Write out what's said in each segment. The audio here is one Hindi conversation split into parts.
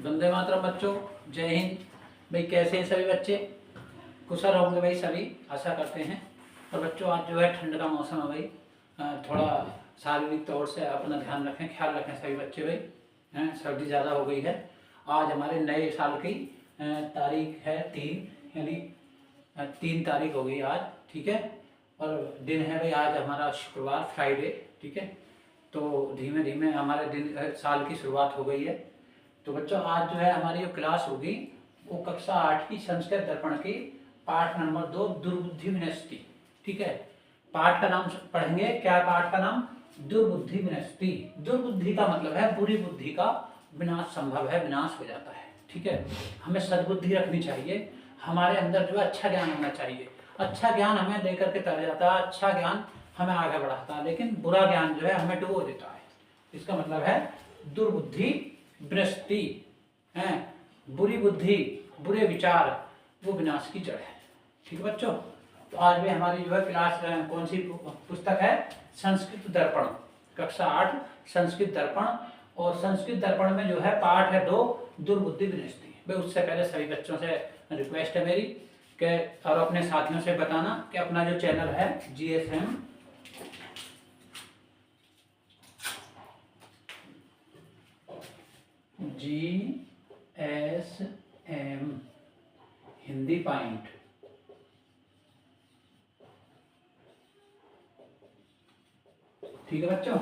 वंदे मातरम बच्चों, जय हिंद। भाई कैसे हैं सभी बच्चे? कुशल होंगे भाई सभी, आशा करते हैं। और बच्चों आज जो है ठंड का मौसम है भाई, थोड़ा शारीरिक तौर से अपना ध्यान रखें, ख्याल रखें सभी बच्चे भाई। सर्दी ज़्यादा हो गई है। आज हमारे नए साल की तारीख है 3, यानी 3 तारीख हो गई आज, ठीक है। और दिन है भाई आज हमारा शुक्रवार, फ्राइडे, ठीक है। तो धीमे धीमे हमारे दिन साल की शुरुआत हो गई है। तो बच्चों आज जो है हमारी जो क्लास होगी वो कक्षा 8 की संस्कृत दर्पण की पाठ नंबर 2 दुर्बुद्धि विनष्टि, ठीक है। पाठ का नाम पढ़ेंगे, क्या पाठ का नाम? दुर्बुद्धि विनष्टि। दुर्बुद्धि का मतलब है बुरी बुद्धि का विनाश संभव है, विनाश हो जाता है, ठीक है। हमें सद्बुद्धि रखनी चाहिए, हमारे अंदर जो है अच्छा ज्ञान होना चाहिए। अच्छा ज्ञान हमें लेकर के तर जाता है, अच्छा ज्ञान हमें आगे बढ़ाता है, लेकिन बुरा ज्ञान जो है हमें डुबो देता है। इसका मतलब है दुर्बुद्धि भ्रष्टि है, बुरी बुद्धि, बुरे विचार, वो विनाश की जड़ है, ठीक है बच्चों। तो आज भी हमारी जो है क्लास कौन सी पुस्तक है? संस्कृत दर्पण, कक्षा 8 संस्कृत दर्पण। और संस्कृत दर्पण में जो है पाठ है 2 दुर्बुद्धि विनष्टि। भाई उससे पहले सभी बच्चों से रिक्वेस्ट है मेरी कि और अपने साथियों से बताना कि अपना जो चैनल है GSM हिंदी पॉइंट, ठीक है बच्चों।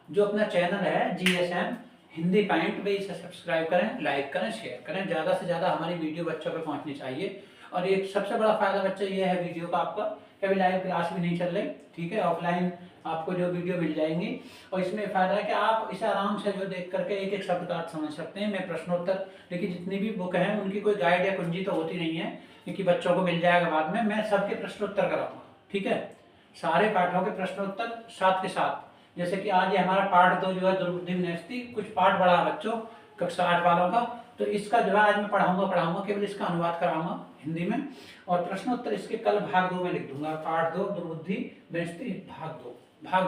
जो अपना चैनल है GSM हिंदी पॉइंट, भाई इसे सब्सक्राइब करें, लाइक करें, शेयर करें। ज़्यादा से ज़्यादा हमारी वीडियो बच्चों पे पहुंचनी चाहिए। और एक सबसे बड़ा फायदा बच्चे ये है वीडियो का आपका, कभी लाइव क्लास भी नहीं चल रही, ठीक है। ऑफलाइन आपको जो वीडियो मिल जाएंगी। और इसमें फ़ायदा है कि आप इसे आराम से जो देख करके एक एक शब्द का अर्थ समझ सकते हैं। मैं प्रश्नोत्तर, देखिए जितनी भी बुक हैं उनकी कोई गाइड या कुंजी तो होती नहीं है, क्योंकि बच्चों को मिल जाएगा बाद में। मैं सबके प्रश्नोत्तर कराऊंगा, ठीक है। सारे पाठों के प्रश्नोत्तर साथ के साथ। जैसे कि आज ये हमारा पाठ 2 जो है दुर्बुद्धि विनष्टि, कुछ पाठ बढ़ा है बच्चों कक्षा 8 वालों का, तो इसका जो है आज मैं पढ़ाऊंगा, केवल इसका अनुवाद कराऊंगा हिंदी में। और प्रश्नोत्तर इसके कल भाग 2 में लिख दूंगा। पाठ 2 दुर्बुद्धि विनष्टि भाग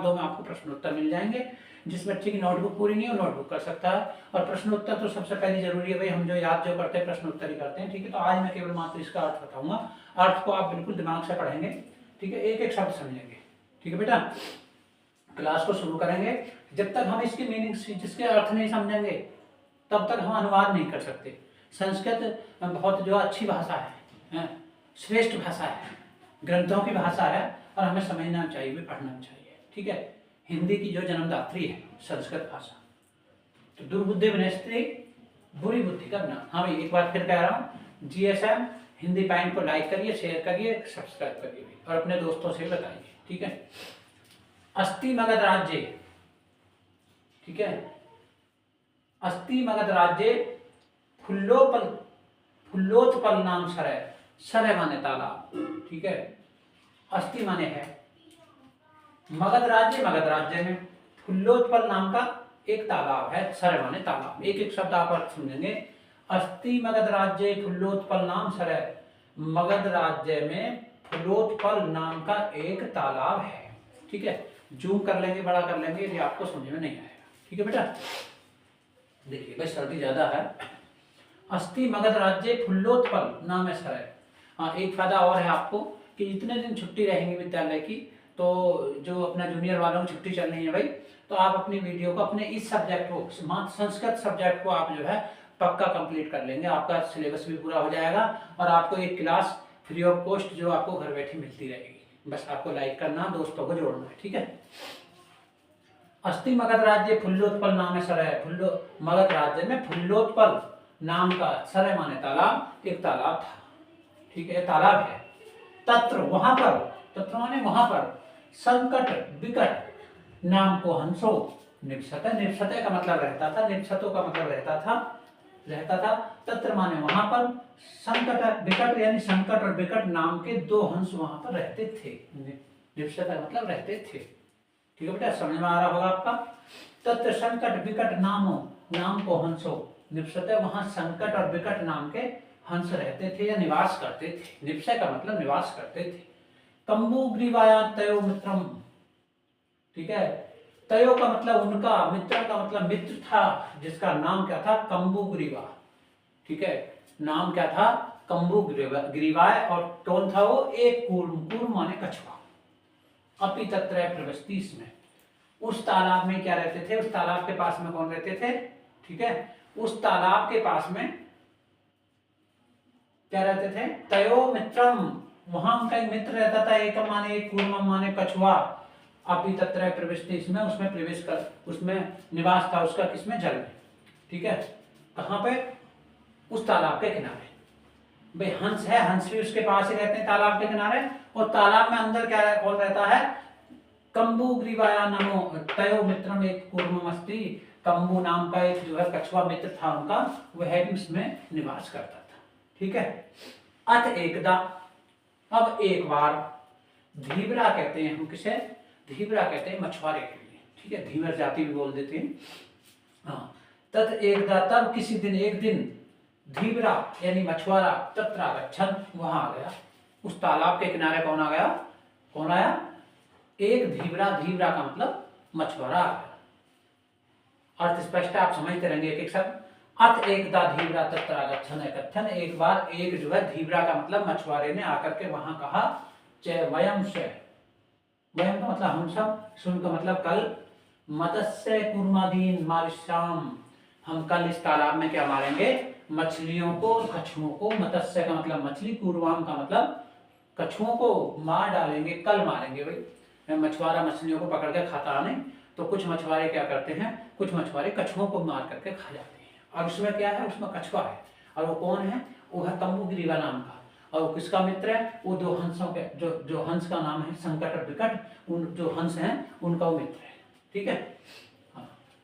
2 में आपको प्रश्नोत्तर मिल जाएंगे। जिस बच्चे की नोटबुक पूरी नहीं हो नोटबुक कर सकता है। और प्रश्नोत्तर तो सबसे पहले जरूरी है भाई, हम जो याद जो करते हैं प्रश्नोत्तर ही करते हैं, ठीक है। तो आज मैं केवल मात्र इसका अर्थ बताऊंगा। अर्थ को आप बिल्कुल दिमाग से पढ़ेंगे, ठीक है, एक एक शब्द समझेंगे, ठीक है बेटा। क्लास को शुरू करेंगे, जब तक हम इसकी मीनिंग, जिसके अर्थ नहीं समझेंगे तब तक हम अनुवाद नहीं कर सकते। संस्कृत बहुत जो अच्छी भाषा है, श्रेष्ठ भाषा है, ग्रंथों की भाषा है, और हमें समझना चाहिए, पढ़ना चाहिए, ठीक है। हिंदी की जो जन्मदात्री है संस्कृत भाषा। तो दुर्बुद्धि विनष्टि, बुरी बुद्धि का विनाश। हाँ भाई एक बार फिर कह रहा हूँ, GSM हिंदी पॉइंट को लाइक करिए, शेयर करिए, सब्सक्राइब करिए और अपने दोस्तों से बताइए, ठीक है। अस्ति मगध राज्य, ठीक है। अस्ति मगध राज्य फुल्लोत्पल नाम सरय माने तालाब, ठीक है। अस्ति माने है, मगध राज्य में फुल्लोत्पल नाम का एक तालाब है, सरय माने तालाब। एक एक शब्द आप अर्थ समझेंगे। अस्ति मगध राज्य फुल्लोत्पल नाम सरय, मगध राज्य में फुल्लोत्पल नाम का एक तालाब है, ठीक है। जूम कर लेंगे, बड़ा कर लेंगे यदि आपको समझ में नहीं आएगा, ठीक है बेटा। देखिए भाई सर्दी ज्यादा है। अस्ति मगध राज्य फुल्लोत्पल नाम है सरय। हाँ एक फायदा और है आपको कि जितने दिन छुट्टी रहेंगी विद्यालय की, तो जो अपना जूनियर वालों की छुट्टी चल रही है भाई, तो आप अपनी वीडियो को, अपने इस सब्जेक्ट को, संस्कृत सब्जेक्ट को आप जो है पक्का कंप्लीट कर लेंगे। आपका सिलेबस भी पूरा हो जाएगा और आपको एक क्लास फ्री ऑफ कॉस्ट जो आपको घर बैठे मिलती रहेगी। बस आपको लाइक करना, दोस्तों को जोड़ना है, ठीक है। अस्ति मगध राज्य फुल्लोत्पल नाम है सरय, मगध राज्य में फुल्लोत्पल नाम का, सरय माने तालाब, एक तालाब था, ठीक है, तालाब है। तत्र वहां पर, तत्र माने वहां पर, संकट विकट नाम को हंसो निवसत, निवसत का मतलब रहता था, निवसतों का मतलब रहता था। तत्र माने वहां पर, संकट विकट यानी संकट और विकट नाम के 2 हंस वहां पर रहते थे। निवसत का मतलब रहते थे, ठीक है बेटा, समझ में आ रहा होगा आपका। तत्र संकट विकट नाम को हंसो निवसत, वहां संकट और विकट नाम के हंस रहते थे या निवास करते थे। निवसय का मतलब निवास करते थे। कंबुग्रीवाया तयो मित्रम, ठीक है। तयो का मतलब उनका, मित्र का मतलब मित्र था, जिसका नाम क्या था? कंबुग्रीवा, ठीक है, नाम क्या था, कंबू ग्रीवाय, और टोन था वो एक कूर्म, कूर्म माने कछुआ। अपि तत्र प्रवस्ति, इसमें उस तालाब में क्या रहते थे, उस तालाब के पास में कौन रहते थे, ठीक है, उस तालाब के पास में क्या रहते थे, तयो मित्रम, वहां उनका एक मित्र रहता था, एक माने एक, कूर्म माने कछुआ, अपि तत्र प्रविष्टि, इसमें उसमें प्रवेश कर, उसमें निवास था उसका, किसमें, जल में, ठीक है, कहां पे, उस तालाब के किनारे। भाई हंस है, हंस भी उसके पास ही रहते हैं तालाब के किनारे, और तालाब में अंदर क्या कौन रहता है, कंबू ग्रीवाया नमो तयो मित्रम एक कूर्ममस्ति, कंबू नाम का एक जो है कछुआ मित्र था उनका, वह भी उसमें निवास करता था, ठीक है। अथ एकदा, अब एक बार, धीवरा कहते हैं हम किसे, धीवरा कहते हैं मछुआरे के लिए, ठीक है, धीवर जाति भी बोल देते हैं, हाँ। तद एकदा, तब किसी दिन, एक दिन, धीवरा यानी मछुआरा, तत्र गच्छन, वहां आ गया, उस तालाब के किनारे कौन आ गया, कौन आया, एक धीवरा, धीवरा का मतलब मछुआरा आ गया। अर्थ स्पष्ट है, आप समझते रहेंगे एक एक शब्द। अर्थ एकदा धीवरा तत्र गच्छन, कथन, एक बार एक जो है धीवरा का मतलब मछुआरे ने आकर के वहां कहा, च वयम से, वयम का मतलब हम सब, सुन का मतलब कल, मत्स्य कुर्मादीन मारिश्याम, हम कल इस तालाब में क्या मारेंगे, मछलियों को, कछुओं को, मत्स्य का मतलब मछली, कुर्वाम का मतलब कछुओं को मार डालेंगे, कल मारेंगे। भाई मछुआरा मछलियों को पकड़ के खाता नहीं, तो कुछ मछुआरे क्या करते हैं, कुछ मछुआरे कछुओं को मार करके खा जाते हैं, और उसमें क्या है, उसमें कछुआ है, और वो कौन है, वो है कंबू ग्रीवा नाम का, और वो किसका मित्र है, वो दो हंसों के, जो हंस का नाम है संकट और विकट, उन जो हंस हैं उनका वो मित्र है, ठीक है।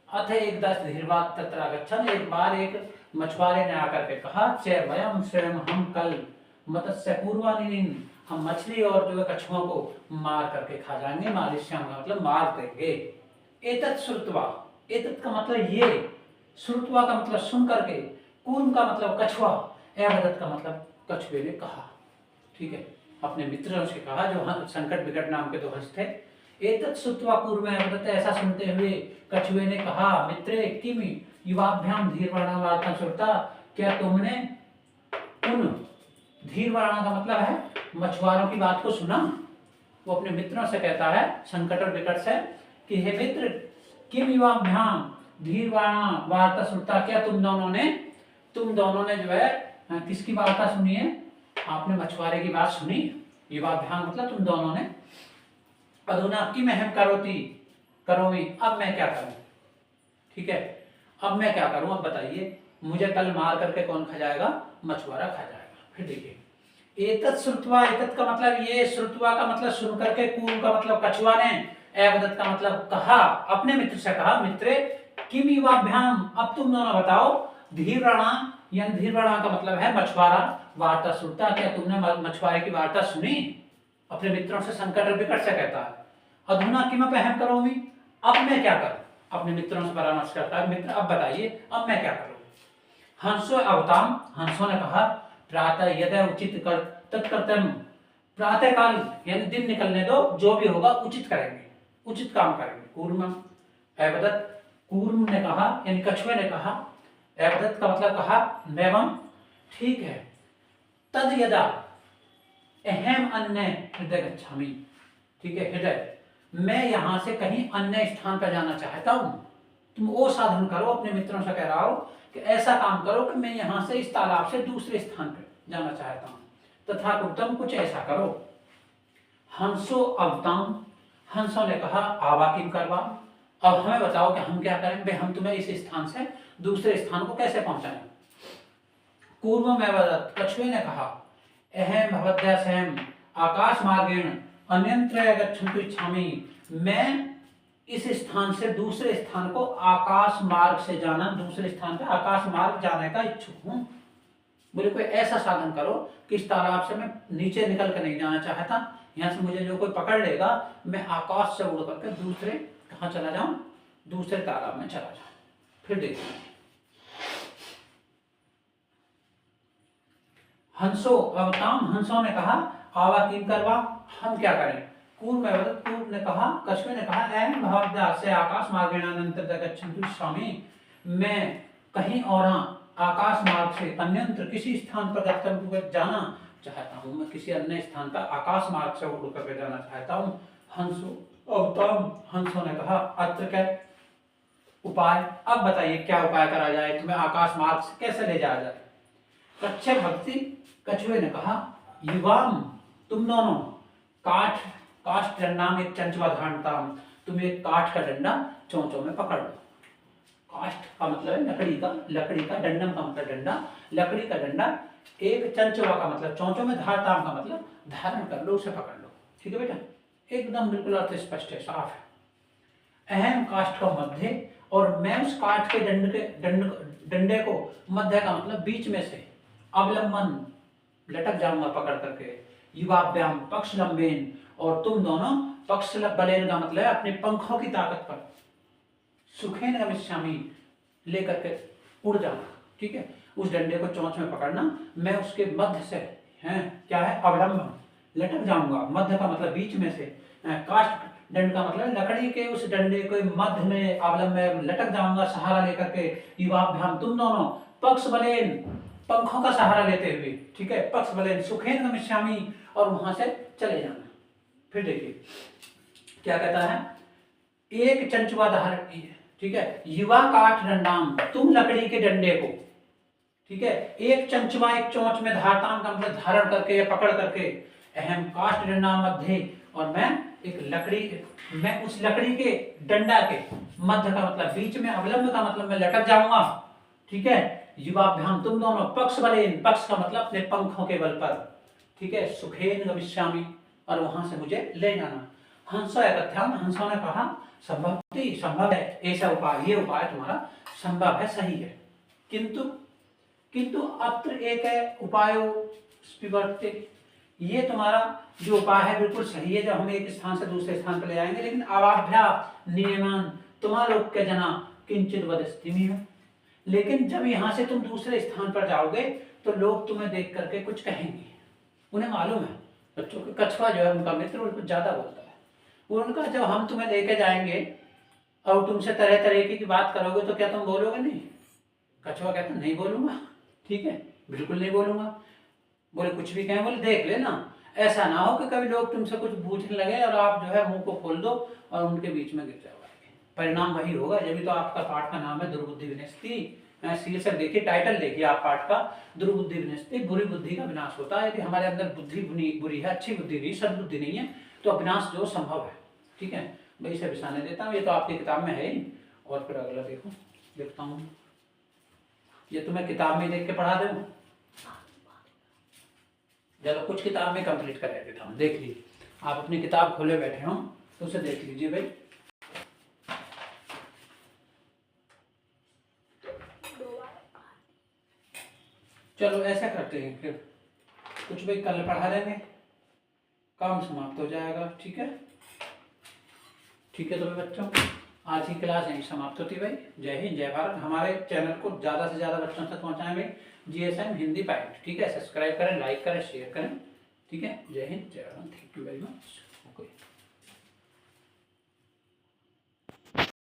अथ एक दस धीरवा तत्र गच्छन, एक बार एक मछुआरे ने आकर के कहा, च वयम स्वयं, हम कल, मत्स्य पूर्वानिन, हम मछली और जो है कछुओं को मार करके खा जाएंगे, मारिश्याम का मतलब मार देंगे। एतत् श्रुत्वा, एतत् का मतलब ये, श्रुत्वा का मतलब सुन करके, कूर्म का मतलब कछुआ, एवदत् का मतलब कछुए ने कहा, ठीक है, अपने मित्रों से कहा, जो संकट विकट नाम के दो हंस थे। एतत् श्रुत्वा कूर्म एवदत्, ऐसा सुनते हुए कछुए ने कहा, मित्रे किम युवाभ्याम धीरवाणा वार्ता श्रुता, क्या तुमने उन, धीरवाणा का मतलब है मछुआरों की बात को सुना। वो अपने मित्रों से कहता है, संकट और विकट से, कि हे मित्र, किम युवाभ्याम धीरवाणा वार्ता श्रुता, क्या तुम दोनों ने जो है किसकी वार्ता सुनी है, आपने मछुआरे की बात सुनी, युवाभ्याम मतलब तुम दोनों ने। अधुना किम अहम करोमि, अब मैं क्या करूं, ठीक है, अब मैं क्या करूं, अब बताइए, मुझे कल मार करके कौन खा जाएगा, मछुआरा खा जाएगा। फिर देखिए, एतत् श्रुत्वा, एतत् का मतलब ये, श्रुत्वा का मतलब सुन करके, कूर्म का मतलब कछुआ ने, एवदत् का मतलब कहा, अपने मित्र से कहा, मित्रे किम युवाभ्याम, अब तुम दोनों बताओ, धीरवाणा यानी धीरवाणा का मतलब है मछुआरा, वार्ता श्रुता, क्या तुमने मछुआरे की वार्ता सुनी, अपने मित्रों से संकट और विकट से कहता है। अधुना किम अहम करोमि, अब मैं क्या करूं, अपने मित्रों से परामर्श करता है, मित्र अब बताइए अब मैं क्या करूं। हंसो अवताम, हंसों ने कहा, प्रातः यदि उचित कर तत्कर्तव्यम, प्रातः काल यानी दिन निकलने दो, जो भी होगा उचित करेंगे, उचित काम करेंगे। कूर्मम एवदत्, कूर्म ने कहा यानी कछुए ने कहा, एवदत् का मतलब कहा, एवं, ठीक है, तद यदा अहम अन्य हृदय गच्छामि, ठीक है, हृदय, मैं यहां से कहीं अन्य स्थान पर जाना चाहता हूं, तुम वो साधन करो, अपने मित्रों से कह रहा हो कि ऐसा काम करो कि मैं यहां से इस तालाब से दूसरे स्थान पर जाना चाहता हूं, तथा कुतम कुछ ऐसा करो। हंसो अवताम, हंसों ने कहा, आवा किम करवा, अब हमें बताओ कि हम क्या करें, भाई हम तुम्हें इस स्थान से दूसरे स्थान को कैसे पहुंचाएं। कूर्म में वदत्, कछुए ने कहा, अहम भवद्या सहम आकाश मार्गेण अन्यत्र गच्छन्तु इच्छामि, मैं इस स्थान से दूसरे स्थान को आकाश मार्ग से जाना, दूसरे स्थान पे आकाश मार्ग जाने का इच्छुक हूं। बोले कोई ऐसा साधन करो कि इस तालाब से मैं नीचे निकल कर नहीं जाना चाहता, यहाँ से मुझे जो कोई पकड़ लेगा, मैं आकाश से उड़ करके दूसरे कहाँ चला जाऊं, दूसरे तालाब में चला जाऊं। फिर देखिए, हंसो अवताम, हंसों ने कहा, आवा किम करवा, हम क्या करें। कूर्म ने कहा, कछुए ने कहा, अहम भवद्या से आकाश मार्गेण अनंतर गच्छन्तु इच्छामि, मैं कहीं और आकाश मार्ग से अन्यत्र किसी स्थान पर गंतव्य पर जाना चाहता हूँ, मैं किसी अन्य स्थान पर आकाश मार्ग से उड़ करके जाना चाहता हूँ। हंसो अवतम, हंसों ने कहा अत्र क्या उपाय, अब बताइए क्या उपाय करा जाए, तुम्हें आकाश मार्ग से कैसे ले जाया जाए। कच्छप भक्ति, कछुए ने कहा युवाम, तुम दोनों काठ काष्ठ डंडाम एक चंचवा धानताम, तुम एक काठ का डंडा चोंचों में पकड़ लो। काष्ठ का मतलब है लकड़ी का, लकड़ी का, डंडम का मतलब डंडा, लकड़ी का डंडा, एक चंचवा का मतलब चोंचों में, धारताम का मतलब धारण कर लो, उसे पकड़ लो। ठीक है बेटा, एकदम बिल्कुल अर्थ स्पष्ट है, साफ है। अहम काष्ठ का मध्य, और मैं उस काठ के डंडे को, मध्य का मतलब बीच में से, अवलंबन लटक जाऊंगा पकड़ करके, युवाभ्याम पक्ष लंबेन, और तुम दोनों पक्ष बलेन का मतलब अपने पंखों की ताकत पर, सुखेन गमिष्यामि लेकर के उड़ जाना। ठीक है, उस डंडे को चोंच में पकड़ना, मैं उसके मध्य से है क्या है अवलंबन लटक जाऊंगा, मध्य का मतलब बीच में से, काष्ठ दंड का मतलब लकड़ी के उस डंडे के मध्य में अवलंब में लटक जाऊंगा सहारा लेकर के, युवाभ्याम तुम दोनों पक्ष बलेन पंखों का सहारा लेते हुए। ठीक है, पक्ष बलेन सुखेन गमिष्यामि, और वहां से चले जाना। फिर देखिए क्या कहता है, एक चंचुआ धारण, ठीक है, युवा काठ डंडाम, तुम लकड़ी के डंडे को, ठीक है, एक चंचुआ एक चोंच में, धारताम का मतलब धारण करके या पकड़ करके, अहम काष्ठ डंडा मध्य, और मैं एक लकड़ी, मैं उस लकड़ी के डंडा के मध्य का मतलब बीच में, अवलंब का मतलब मैं लटक जाऊंगा। ठीक है, युवाभ्याम तुम दोनों पक्ष बलेन, पक्ष का मतलब अपने पंखों के बल पर, ठीक है, सुखेन गमिष्यामि, और वहां से मुझे ले जाना। हंसो एकथ्याम, हंसों ने कहा संभवती, संभव है ऐसा उपाय, ये उपाय तुम्हारा संभव है, सही है, किंतु किंतु अत्र एक है उपाय स्पिवर्ते, ये तुम्हारा जो उपाय है बिल्कुल सही है, जब हम एक स्थान से दूसरे स्थान पर ले जाएंगे, लेकिन अवाभ्या नियमन तुम्हारे के जना किंचित वदस्तिमी है, लेकिन जब यहाँ से तुम दूसरे स्थान पर जाओगे तो लोग तुम्हें देख करके कुछ कहेंगे, उन्हें मालूम है बच्चों के, कछुआ जो है उनका मित्र, उनको ज्यादा बोलता है, उनका जब हम तुम्हें लेके जाएंगे और तुमसे तरह तरह की बात करोगे तो क्या तुम बोलोगे नहीं। कछुआ कहता नहीं बोलूंगा, ठीक है, बिल्कुल नहीं बोलूंगा, बोले कुछ भी कहें, बोले देख लेना, ऐसा ना हो कि कभी लोग तुमसे कुछ पूछने लगे और आप जो है मुंह को खोल दो और उनके बीच में गिर जाओगे, परिणाम वही होगा। जब भी तो आपका पाठ का नाम है दुर्बुद्धि विनष्टि, शीर्षक देखिए, टाइटल देखिए आप पाठ का, दुर्बुद्धि विनष्टि, बुरी बुद्धि का विनाश होता है। यदि हमारे अंदर बुद्धि बुरी है, अच्छी बुद्धि नहीं, सद्बुद्धि नहीं है, तो विनाश जो संभव है। ठीक है, वही से बिसाने देता हूँ, ये तो आपकी किताब में है ही। और फिर अगला देखो, देखता हूँ, ये तो मैं किताब में देख के पढ़ा दूँ, चलो कुछ किताब में कंप्लीट कर देता हूँ। देख लीजिए, आप अपनी किताब खोले बैठे हो तो उसे देख लीजिए भाई। चलो ऐसा करते हैं, फिर कुछ भाई कल पढ़ा लेंगे, काम समाप्त हो जाएगा। ठीक है, ठीक है, तो भाई बच्चों आज की क्लास यहीं समाप्त होती भाई। जय हिंद, जय भारत। हमारे चैनल को ज़्यादा से ज़्यादा बच्चों तक पहुँचाएं भाई, GSM हिंदी पाइट। ठीक है, सब्सक्राइब करें, लाइक करें, शेयर करें। ठीक है, जय हिंद, जय Bharat, thank you very much. Okay.